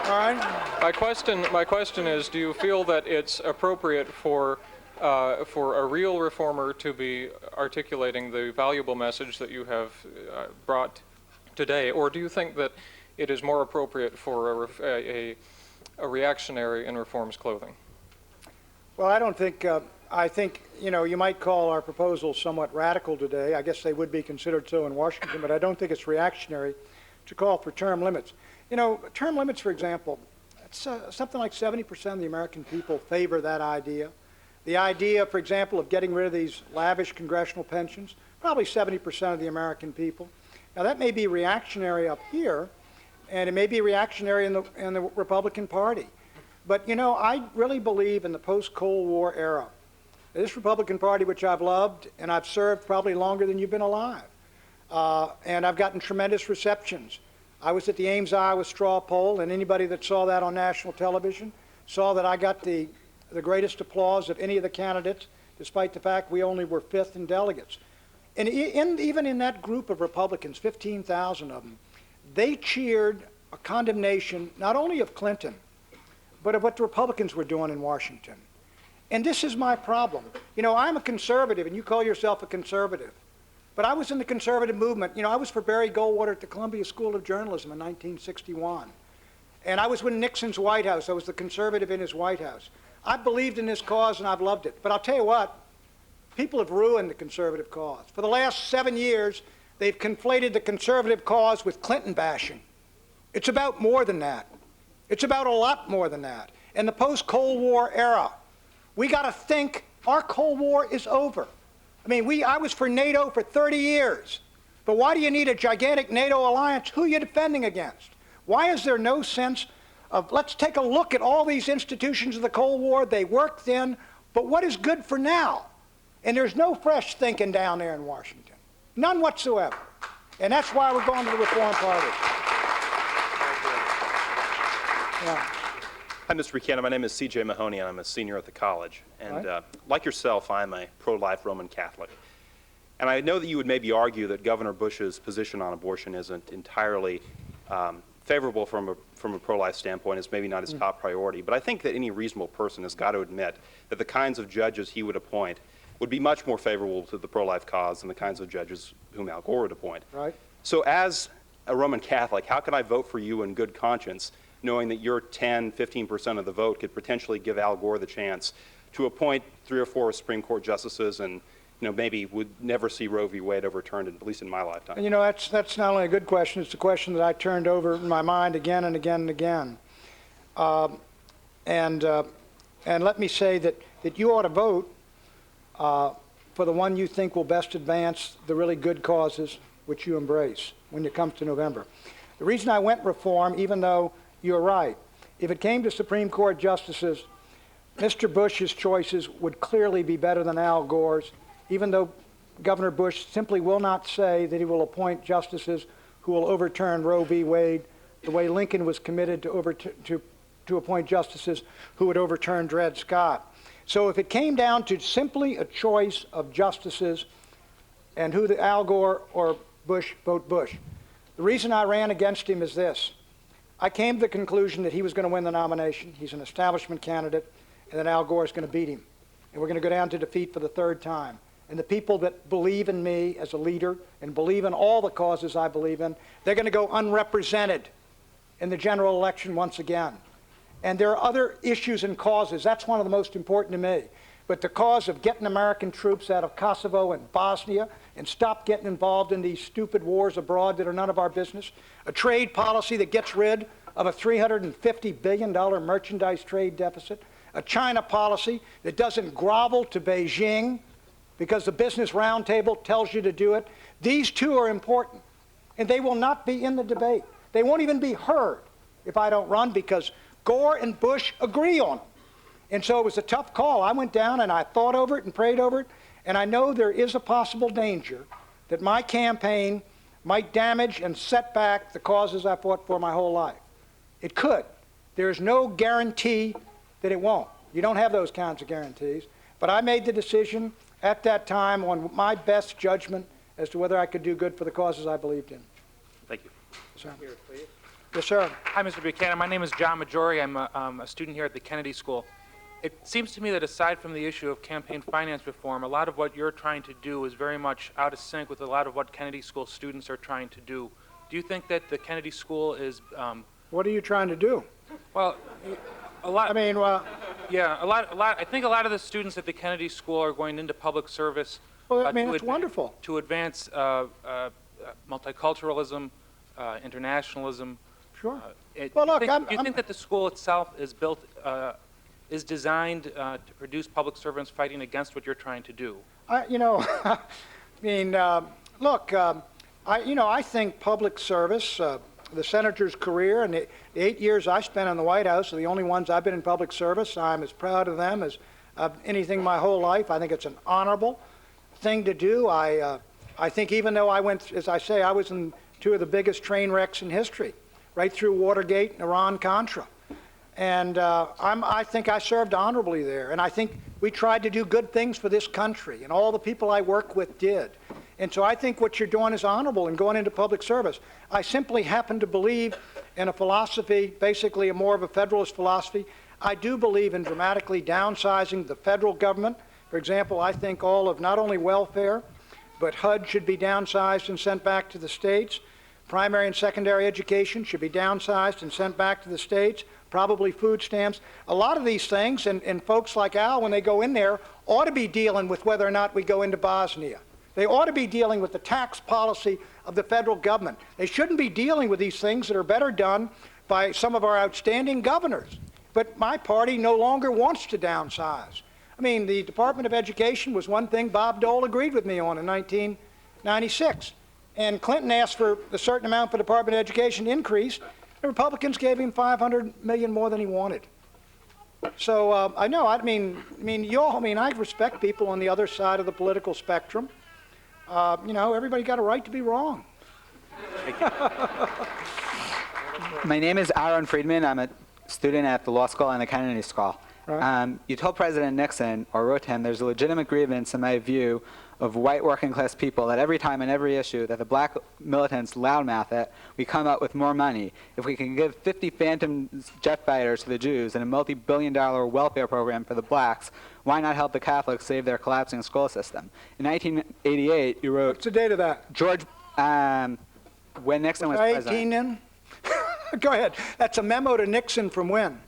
All right. My question is, do you feel that it's appropriate for a real reformer to be articulating the valuable message that you have brought today, or do you think that it is more appropriate for a reactionary in reform's clothing? Well, I don't think, I think, you know, you might call our proposals somewhat radical today. I guess they would be considered so in Washington, but I don't think it's reactionary to call for term limits. You know, term limits, for example, it's, something like 70% of the American people favor that idea. The idea, for example, of getting rid of these lavish congressional pensions, probably 70% of the American people. Now, that may be reactionary up here, and it may be reactionary in the Republican Party. But, you know, I really believe in the post-Cold War era. This Republican Party, which I've loved, and I've served probably longer than you've been alive, and I've gotten tremendous receptions. I was at the Ames, Iowa straw poll, and anybody that saw that on national television saw that I got the greatest applause of any of the candidates, despite the fact we only were fifth in delegates. And even in that group of Republicans, 15,000 of them, they cheered a condemnation not only of Clinton, but of what the Republicans were doing in Washington. And this is my problem. You know, I'm a conservative, and you call yourself a conservative. But I was in the conservative movement. You know, I was for Barry Goldwater at the Columbia School of Journalism in 1961. And I was with Nixon's White House. I was the conservative in his White House. I believed in this cause, and I've loved it. But I'll tell you what, people have ruined the conservative cause. For the last 7 years, they've conflated the conservative cause with Clinton bashing. It's about more than that. It's about a lot more than that. In the post-Cold War era, we got to think our Cold War is over. I mean, I was for NATO for 30 years. But why do you need a gigantic NATO alliance? Who are you defending against? Why is there no sense of, let's take a look at all these institutions of the Cold War. They worked then, but what is good for now? And there's no fresh thinking down there in Washington. None whatsoever. And that's why we're going to the Reform Party. Yeah. Hi, Mr. Buchanan. My name is C.J. Mahoney, and I'm a senior at the college. And like yourself, I'm a pro-life Roman Catholic. And I know that you would maybe argue that Governor Bush's position on abortion isn't entirely favorable from a pro-life standpoint. It's maybe not his top priority. But I think that any reasonable person has got to admit that the kinds of judges he would appoint would be much more favorable to the pro-life cause than the kinds of judges whom Al Gore would appoint. Right. So as a Roman Catholic, how can I vote for you in good conscience, knowing that your 10, 15% of the vote could potentially give Al Gore the chance to appoint 3 or 4 Supreme Court justices and, you know, maybe would never see Roe v. Wade overturned, at least in my lifetime? And, you know, that's not only a good question, it's a question that I turned over in my mind again and again and again. And let me say that you ought to vote for the one you think will best advance the really good causes which you embrace when it comes to November. The reason I went reform, even though you're right, if it came to Supreme Court justices, Mr. Bush's choices would clearly be better than Al Gore's, even though Governor Bush simply will not say that he will appoint justices who will overturn Roe v. Wade the way Lincoln was committed to appoint justices who would overturn Dred Scott. So if it came down to simply a choice of justices and who the Al Gore or Bush, vote Bush. The reason I ran against him is this. I came to the conclusion that he was going to win the nomination. He's an establishment candidate, and that Al Gore is going to beat him. And we're going to go down to defeat for the 3rd time. And the people that believe in me as a leader and believe in all the causes I believe in, they're going to go unrepresented in the general election once again. And there are other issues and causes. That's one of the most important to me. But the cause of getting American troops out of Kosovo and Bosnia and stop getting involved in these stupid wars abroad that are none of our business, a trade policy that gets rid of a $350 billion merchandise trade deficit, a China policy that doesn't grovel to Beijing because the Business Roundtable tells you to do it. These two are important, and they will not be in the debate. They won't even be heard if I don't run because Gore and Bush agree on them. And so it was a tough call. I went down and I thought over it and prayed over it, and I know there is a possible danger that my campaign might damage and set back the causes I fought for my whole life. It could. There is no guarantee that it won't. You don't have those kinds of guarantees. But I made the decision at that time on my best judgment as to whether I could do good for the causes I believed in. Thank you. Sir. Yes, sir. Hi, Mr. Buchanan. My name is John Majori. I'm a student here at the Kennedy School. It seems to me that aside from the issue of campaign finance reform, a lot of what you're trying to do is very much out of sync with a lot of what Kennedy School students are trying to do. Do you think that the Kennedy School is... What are you trying to do? Well, a lot... I mean, yeah, a lot. I think a lot of the students at the Kennedy School are going into public service... Well, I mean, it's wonderful. ...to advance multiculturalism, internationalism. Sure. Well, look, do you think that the school itself is built... is designed to produce public servants fighting against what you're trying to do? You know, I mean, look, I think public service, the senator's career and the 8 years I spent in the White House are the only ones I've been in public service. I'm as proud of them as anything my whole life. I think it's an honorable thing to do. I think even though I went, as I say, I was in two of the biggest train wrecks in history, right through Watergate and Iran-Contra. And I think I served honorably there. And I think we tried to do good things for this country, and all the people I work with did. And so I think what you're doing is honorable in going into public service. I simply happen to believe in a philosophy, basically more of a federalist philosophy. I do believe in dramatically downsizing the federal government. For example, I think all of not only welfare, but HUD should be downsized and sent back to the states. Primary and secondary education should be downsized and sent back to the states. Probably food stamps. A lot of these things, and folks like Al, when they go in there, ought to be dealing with whether or not we go into Bosnia. They ought to be dealing with the tax policy of the federal government. They shouldn't be dealing with these things that are better done by some of our outstanding governors. But my party no longer wants to downsize. I mean, the Department of Education was one thing Bob Dole agreed with me on in 1996. And Clinton asked for a certain amount for the Department of Education increase. The Republicans gave him $500 million more than he wanted. So I know. I respect people on the other side of the political spectrum. Everybody got a right to be wrong. My name is Aaron Friedman. I'm a student at the law school and the Kennedy School. Right. You told President Nixon, or wrote to him, there's a legitimate grievance, in my view, of white working-class people that every time on every issue that the black militants loudmouth it, we come up with more money. If we can give 50 Phantom jet fighters to the Jews and a multi-billion-dollar welfare program for the blacks, why not help the Catholics save their collapsing school system? In 1988, you wrote... What's the date of that? When Nixon was president. 18 then? Go ahead. That's a memo to Nixon from when?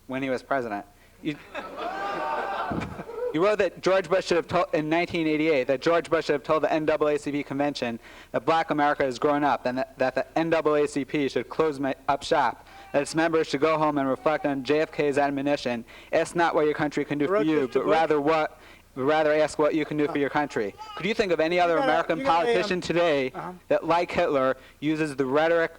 When he was president. You wrote that George Bush should have told, in 1988, that George Bush should have told the NAACP convention that black America is growing up and that the NAACP should close up shop, that its members should go home and reflect on JFK's admonition, ask not what your country can do for you, but rather ask what you can do for your country. Could you think of any other American politician today that, like Hitler, uses the rhetoric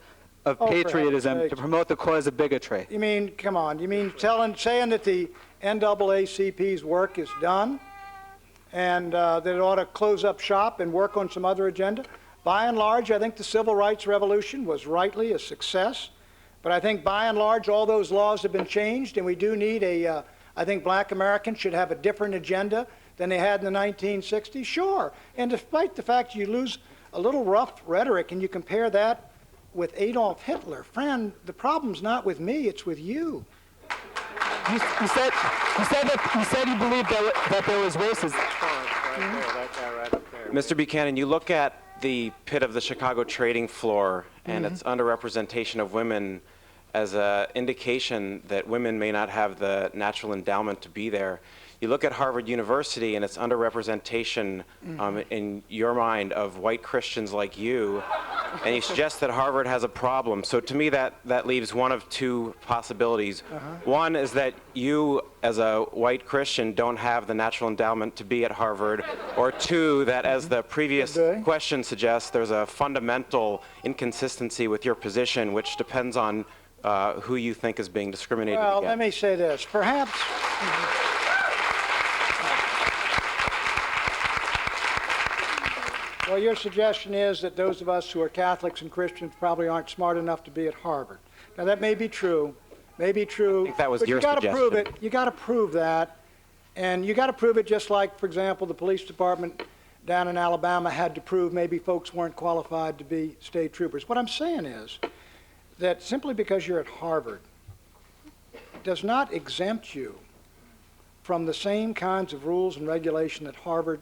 of patriotism to promote the cause of bigotry? You mean, come on, you mean saying that the NAACP's work is done and that it ought to close up shop and work on some other agenda? By and large, I think the Civil Rights Revolution was rightly a success. But I think by and large, all those laws have been changed, and we do need I think black Americans should have a different agenda than they had in the 1960s. Sure. And despite the fact you lose a little rough rhetoric and you compare that with Adolf Hitler, friend, the problem's not with me, it's with you. You said you believed that there was racism. Mr. Buchanan, you look at the pit of the Chicago trading floor and its underrepresentation of women as an indication that women may not have the natural endowment to be there. You look at Harvard University and its underrepresentation in your mind of white Christians like you, and you suggest that Harvard has a problem. So to me, that leaves one of two possibilities. One is that you, as a white Christian, don't have the natural endowment to be at Harvard, or two, that as the previous question suggests, there's a fundamental inconsistency with your position, which depends on who you think is being discriminated against. Well, let me say this. Perhaps... Well, your suggestion is that those of us who are Catholics and Christians probably aren't smart enough to be at Harvard. Now, that may be true. May be true. I think that was but your you got to suggestion. prove it. You got to prove that. And you got to prove it just like, for example, the police department down in Alabama had to prove maybe folks weren't qualified to be state troopers. What I'm saying is that simply because you're at Harvard does not exempt you from the same kinds of rules and regulation that Harvard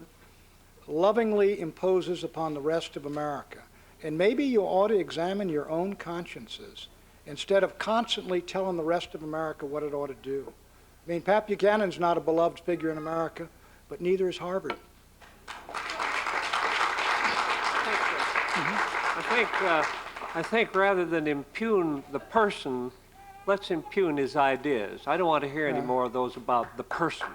lovingly imposes upon the rest of America. And maybe you ought to examine your own consciences instead of constantly telling the rest of America what it ought to do. I mean, Pat Buchanan's not a beloved figure in America, but neither is Harvard. I think rather than impugn the person, let's impugn his ideas. I don't want to hear any more of those about the person.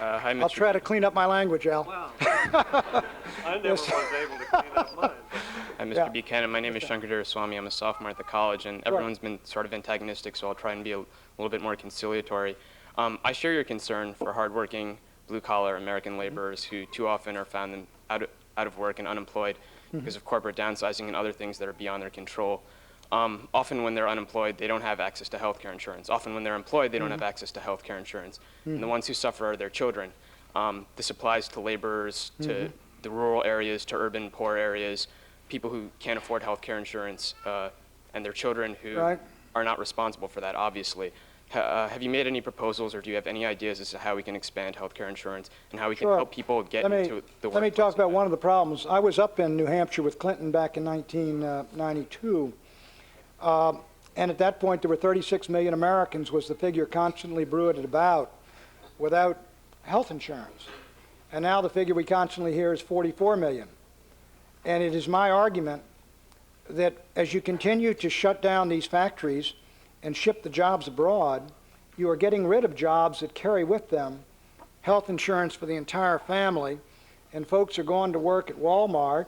Hi, Mr. I'll try to clean up my language, Al. Wow. I never was able to clean up mine. Hi, Mr. Buchanan. My name is Shankar Swami. I'm a sophomore at the college, and everyone's been sort of antagonistic, so I'll try and be a little bit more conciliatory. I share your concern for hardworking blue-collar American laborers who too often are found out of work and unemployed because of corporate downsizing and other things that are beyond their control. Often when they're unemployed, they don't have access to health care insurance. Often when they're employed, they don't have access to health care insurance. And the ones who suffer are their children. This applies to laborers, to the rural areas, to urban poor areas, people who can't afford health care insurance, and their children who are not responsible for that, obviously. Have you made any proposals, or do you have any ideas as to how we can expand health care insurance and how we can help people get into the workplace? Let me talk about one of the problems. I was up in New Hampshire with Clinton back in 1992. And at that point, there were 36 million Americans, was the figure constantly bruited about, without health insurance. And now the figure we constantly hear is 44 million. And it is my argument that as you continue to shut down these factories and ship the jobs abroad, you are getting rid of jobs that carry with them health insurance for the entire family. And folks are going to work at Walmart,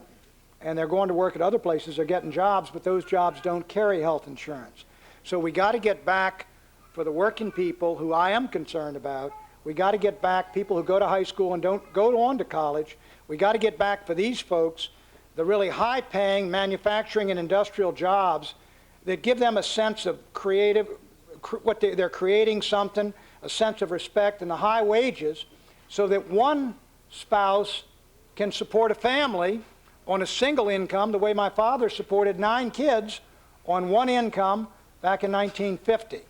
and they're going to work at other places. They're getting jobs, but those jobs don't carry health insurance. So we got to get back, for the working people who I am concerned about, we got to get back people who go to high school and don't go on to college. We got to get back for these folks the really high-paying manufacturing and industrial jobs that give them a sense of creative, they're creating something, a sense of respect, and the high wages, so that one spouse can support a family on a single income, the way my father supported 9 kids on one income back in 1950.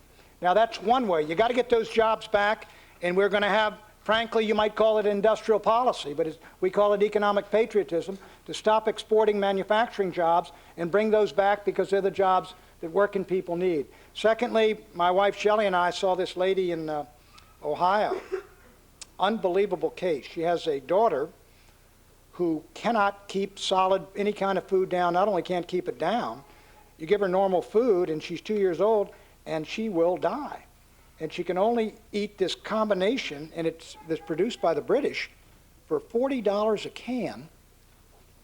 Now that's one way. You got to get those jobs back, and we're going to have, frankly, you might call it industrial policy, but we call it economic patriotism, to stop exporting manufacturing jobs and bring those back because they're the jobs that working people need. Secondly, my wife Shelley and I saw this lady in Ohio. Unbelievable case. She has a daughter who cannot keep any kind of food down. Not only can't keep it down, you give her normal food and she's 2 years old and she will die. And she can only eat this combination, and it's produced by the British, for $40 a can,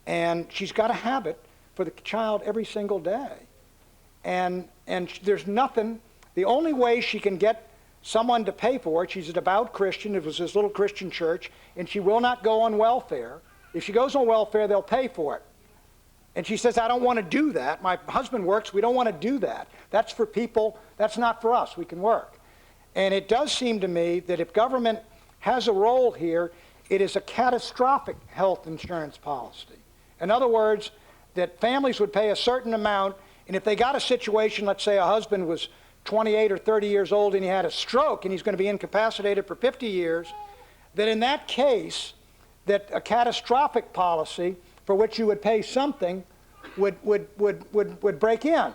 and she's got to have it for the child every single day. And there's nothing, the only way she can get someone to pay for it, she's a devout Christian, it was this little Christian church, and she will not go on welfare. If she goes on welfare, they'll pay for it. And she says, I don't want to do that. My husband works, we don't want to do that. That's for people, that's not for us, we can work. And it does seem to me that if government has a role here, it is a catastrophic health insurance policy. In other words, that families would pay a certain amount, and if they got a situation, let's say a husband was 28 or 30 years old and he had a stroke and he's going to be incapacitated for 50 years, that in that case, that a catastrophic policy for which you would pay something would break in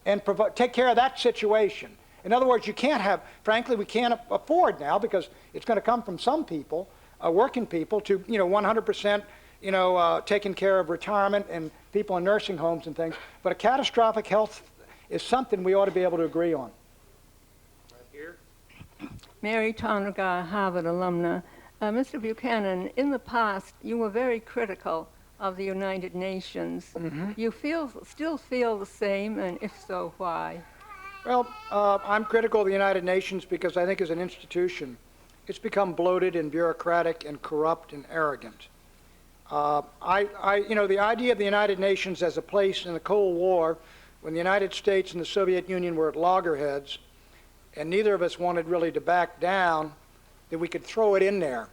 and take care of that situation. In other words, you can't have, frankly, we can't afford now, because it's going to come from some people, working people, to 100% taking care of retirement and people in nursing homes and things. But a catastrophic health is something we ought to be able to agree on. Right here. Mary Tonega, Harvard alumna. Mr. Buchanan, in the past, you were very critical of the United Nations. You still feel the same, and if so, why? Well, I'm critical of the United Nations because I think as an institution, it's become bloated and bureaucratic and corrupt and arrogant. The idea of the United Nations as a place in the Cold War, when the United States and the Soviet Union were at loggerheads, and neither of us wanted really to back down, that we could throw it in there,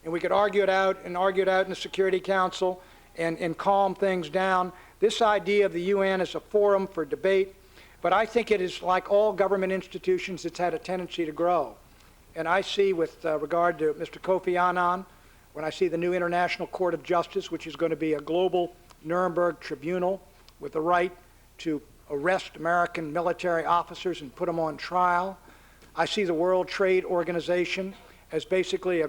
and we could argue it out in the Security Council and calm things down. This idea of the UN as a forum for debate, but I think it is like all government institutions, it's had a tendency to grow. And I see with regard to Mr. Kofi Annan, when I see the new International Court of Justice, which is going to be a global Nuremberg tribunal with the right to arrest American military officers and put them on trial. I see the World Trade Organization as basically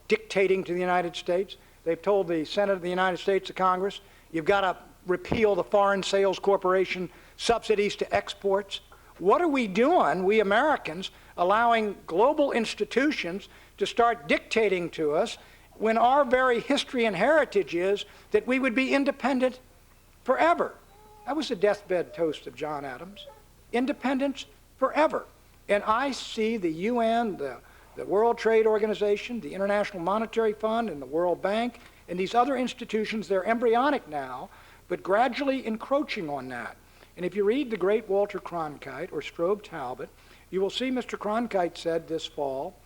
dictating to the United States. They've told the Senate of the United States, the Congress, you've got to repeal the Foreign Sales Corporation subsidies to exports. What are we doing, we Americans, allowing global institutions to start dictating to us when our very history and heritage is that we would be independent forever? That was the deathbed toast of John Adams. Independence forever. And I see the UN, the the World Trade Organization, the International Monetary Fund, and the World Bank, and these other institutions, they're embryonic now, but gradually encroaching on that. And if you read the great Walter Cronkite or Strobe Talbot, you will see Mr. Cronkite said this fall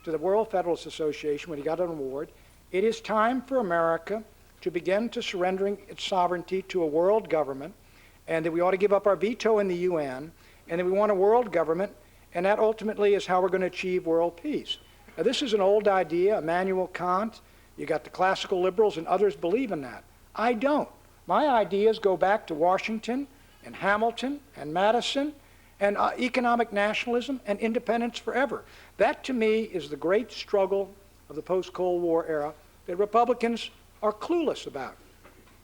to the World Federalist Association when he got an award, it is time for America to begin to surrendering its sovereignty to a world government, and that we ought to give up our veto in the UN, and that we want a world government, and that ultimately is how we're going to achieve world peace. Now, this is an old idea, Immanuel Kant, you got the classical liberals, and others believe in that. I don't. My ideas go back to Washington and Hamilton and Madison and economic nationalism and independence forever. That, to me, is the great struggle of the post-Cold War era that Republicans are clueless about.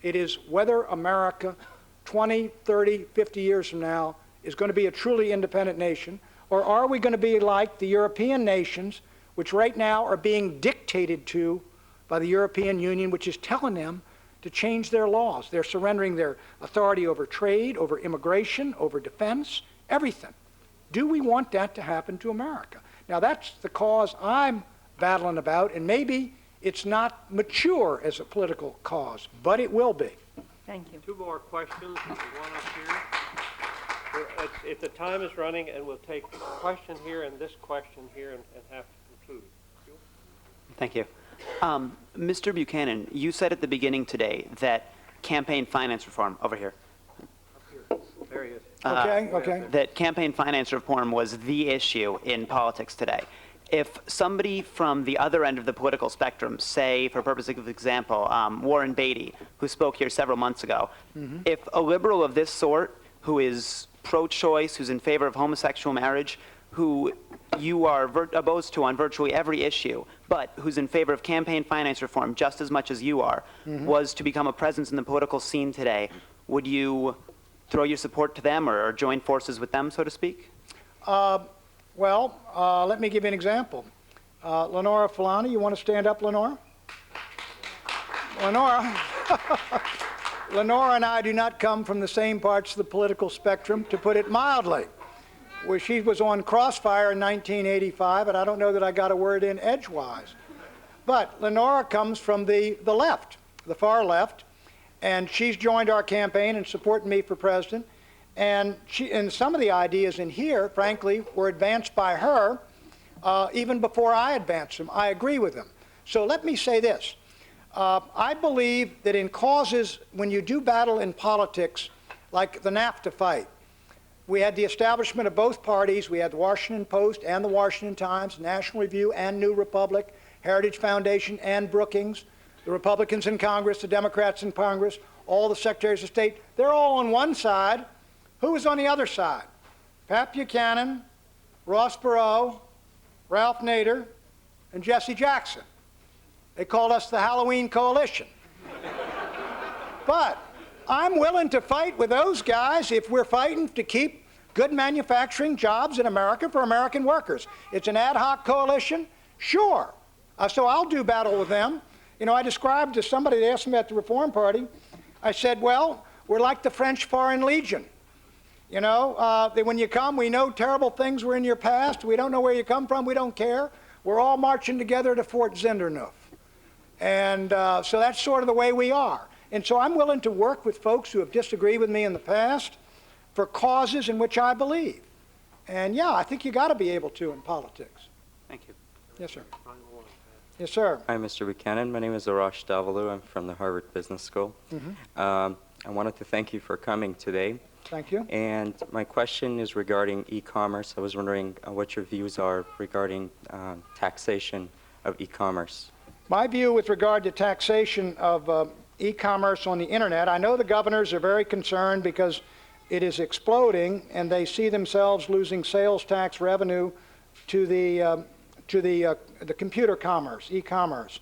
It is whether America 20, 30, 50 years from now is going to be a truly independent nation, or are we going to be like the European nations, which right now are being dictated to by the European Union, which is telling them to change their laws. They're surrendering their authority over trade, over immigration, over defense, everything. Do we want that to happen to America? Now, that's the cause I'm battling about, and maybe it's not mature as a political cause, but it will be. Thank you. Two more questions. One up here. If the time is running, and we'll take a question here and this question here and have to conclude. Thank you. Mr. Buchanan, you said at the beginning today that campaign finance reform, over here. There he is. Okay. That campaign finance reform was the issue in politics today. If somebody from the other end of the political spectrum, say, for purpose of example, Warren Beatty, who spoke here several months ago, if a liberal of this sort, who is pro-choice, who's in favor of homosexual marriage, who you are opposed to on virtually every issue, but who's in favor of campaign finance reform just as much as you are, was to become a presence in the political scene today, would you throw your support to them or join forces with them, so to speak? Let me give you an example. Lenora Fulani, you want to stand up, Lenora? Lenora and I do not come from the same parts of the political spectrum, to put it mildly. Where she was on Crossfire in 1985, and I don't know that I got a word in edgewise. But Lenora comes from the left, the far left, and she's joined our campaign and supporting me for president. And some of the ideas in here, frankly, were advanced by her even before I advanced them. I agree with them. So let me say this. I believe that in causes, when you do battle in politics, like the NAFTA fight, we had the establishment of both parties. We had the Washington Post and the Washington Times, National Review and New Republic, Heritage Foundation and Brookings, the Republicans in Congress, the Democrats in Congress, all the secretaries of state. They're all on one side. Who was on the other side? Pat Buchanan, Ross Perot, Ralph Nader, and Jesse Jackson. They called us the Halloween Coalition. But I'm willing to fight with those guys if we're fighting to keep good manufacturing jobs in America for American workers. It's an ad hoc coalition? Sure. So I'll do battle with them. You know, I described to somebody, they asked me at the Reform Party, I said, well, we're like the French Foreign Legion. You know, when you come, we know terrible things were in your past. We don't know where you come from. We don't care. We're all marching together to Fort Zinderneuf. And so that's sort of the way we are. And so I'm willing to work with folks who have disagreed with me in the past for causes in which I believe. And yeah, I think you got to be able to in politics. Thank you. Yes, sir. Yes, sir. Hi, Mr. Buchanan. My name is Arash Davalu. I'm from the Harvard Business School. I wanted to thank you for coming today. Thank you. And my question is regarding e-commerce. I was wondering what your views are regarding taxation of e-commerce. My view with regard to taxation of e-commerce on the internet, I know the governors are very concerned because it is exploding and they see themselves losing sales tax revenue to the computer commerce, e-commerce.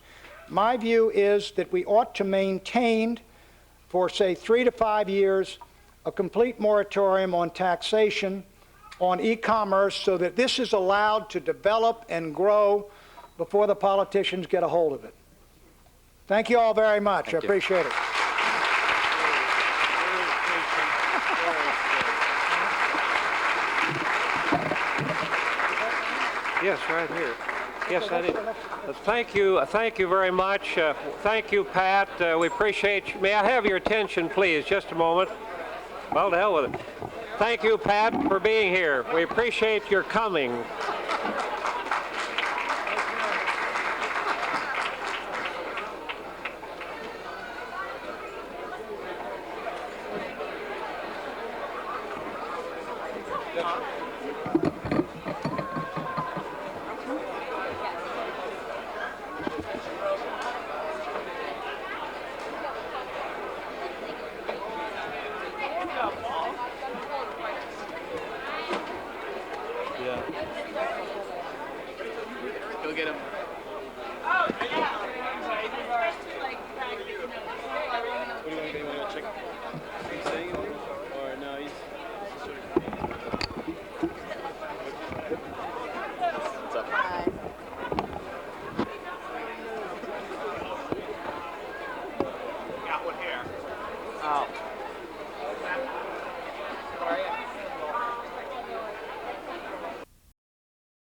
My view is that we ought to maintain for, say, 3 to 5 years a complete moratorium on taxation on e-commerce so that this is allowed to develop and grow before the politicians get a hold of it. Thank you all very much. I appreciate it. Yes, right here. Yes, I did. Thank you very much. Thank you, Pat. We appreciate you. May I have your attention, please? Just a moment. Well, to hell with it. Thank you, Pat, for being here. We appreciate your coming. Go get him.